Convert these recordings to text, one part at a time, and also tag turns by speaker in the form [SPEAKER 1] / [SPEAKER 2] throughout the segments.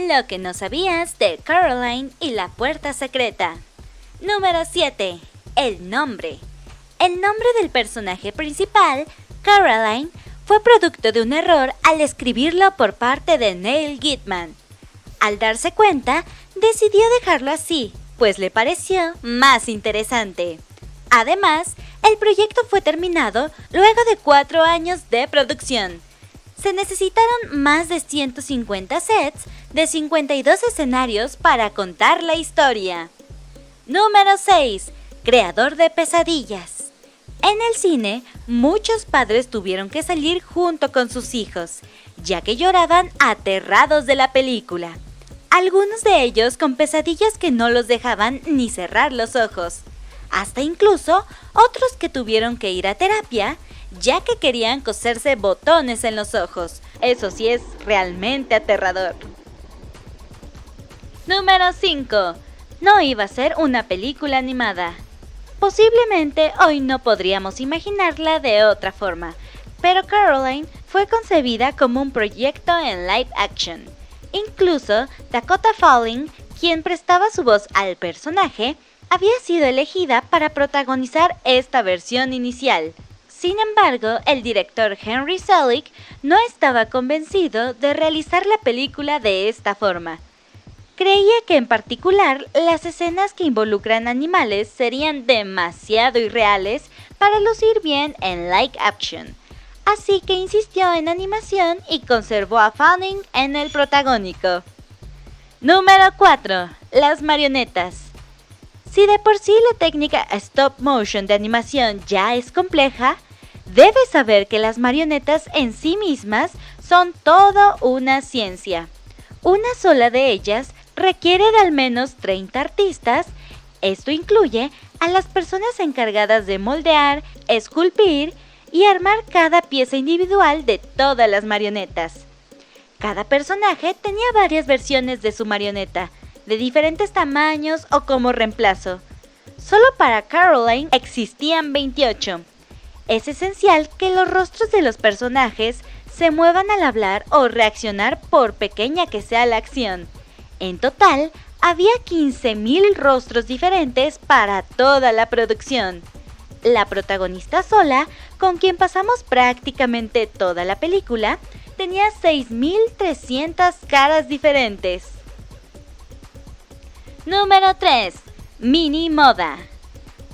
[SPEAKER 1] Lo que no sabías de Coraline y la puerta secreta. Número 7. El nombre. El nombre del personaje principal, Coraline, fue producto de un error al escribirlo por parte de Neil Gaiman. Al darse cuenta, decidió dejarlo así, pues le pareció más interesante. Además, el proyecto fue terminado luego de 4 años de producción. Se necesitaron más de 150 sets de 52 escenarios para contar la historia. Número 6. Creador de pesadillas. En el cine, muchos padres tuvieron que salir junto con sus hijos, ya que lloraban aterrados de la película. Algunos de ellos con pesadillas que no los dejaban ni cerrar los ojos. Hasta incluso otros que tuvieron que ir a terapia, ya que querían coserse botones en los ojos. Eso sí es realmente aterrador. Número 5. No iba a ser una película animada. Posiblemente hoy no podríamos imaginarla de otra forma, pero Coraline fue concebida como un proyecto en live action. Incluso Dakota Fanning, quien prestaba su voz al personaje, había sido elegida para protagonizar esta versión inicial. Sin embargo, el director Henry Selick no estaba convencido de realizar la película de esta forma. Creía que en particular las escenas que involucran animales serían demasiado irreales para lucir bien en live action. Así que insistió en animación y conservó a Fanning en el protagónico. Número 4. Las marionetas. Si de por sí la técnica stop motion de animación ya es compleja, debes saber que las marionetas en sí mismas son todo una ciencia. Una sola de ellas requiere de al menos 30 artistas. Esto incluye a las personas encargadas de moldear, esculpir y armar cada pieza individual de todas las marionetas. Cada personaje tenía varias versiones de su marioneta, de diferentes tamaños o como reemplazo. Solo para Coraline existían 28. Es esencial que los rostros de los personajes se muevan al hablar o reaccionar por pequeña que sea la acción. En total, había 15,000 rostros diferentes para toda la producción. La protagonista sola, con quien pasamos prácticamente toda la película, tenía 6,300 caras diferentes. Número 3. Mini moda.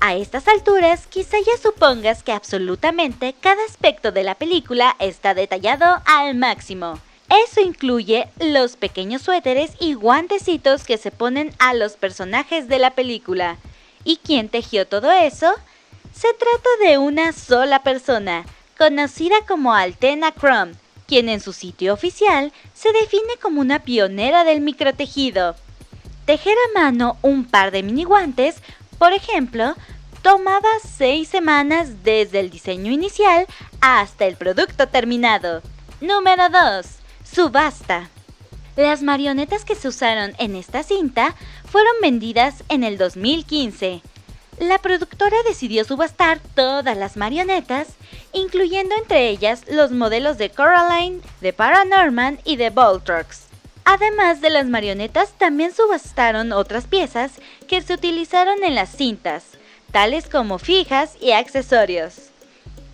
[SPEAKER 1] A estas alturas, quizá ya supongas que absolutamente cada aspecto de la película está detallado al máximo. Eso incluye los pequeños suéteres y guantecitos que se ponen a los personajes de la película. ¿Y quién tejió todo eso? Se trata de una sola persona, conocida como Althena Crum, quien en su sitio oficial se define como una pionera del microtejido. Tejer a mano un par de mini guantes, por ejemplo, tomaba 6 semanas desde el diseño inicial hasta el producto terminado. Número 2. Subasta. Las marionetas que se usaron en esta cinta fueron vendidas en el 2015. La productora decidió subastar todas las marionetas, incluyendo entre ellas los modelos de Coraline, de Paranorman y de Voltronix. Además de las marionetas, también subastaron otras piezas que se utilizaron en las cintas, tales como fijas y accesorios.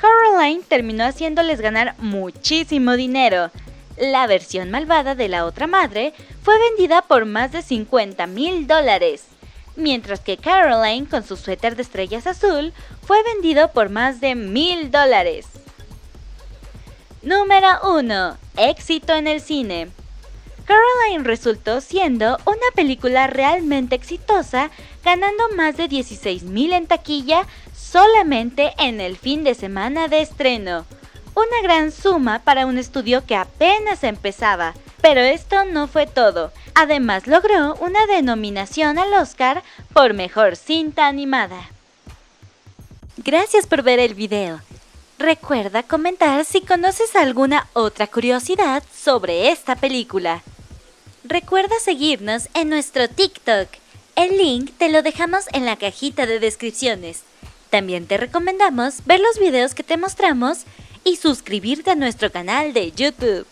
[SPEAKER 1] Coraline terminó haciéndoles ganar muchísimo dinero. La versión malvada de la otra madre fue vendida por más de $50,000, mientras que Coraline con su suéter de estrellas azul fue vendido por más de $1,000. Número 1. Éxito en el cine. Coraline resultó siendo una película realmente exitosa, ganando más de 16,000 en taquilla solamente en el fin de semana de estreno. Una gran suma para un estudio que apenas empezaba, pero esto no fue todo. Además logró una denominación al Oscar por Mejor Cinta Animada. Gracias por ver el video. Recuerda comentar si conoces alguna otra curiosidad sobre esta película. Recuerda seguirnos en nuestro TikTok. El link te lo dejamos en la cajita de descripciones. También te recomendamos ver los videos que te mostramos y suscribirte a nuestro canal de YouTube.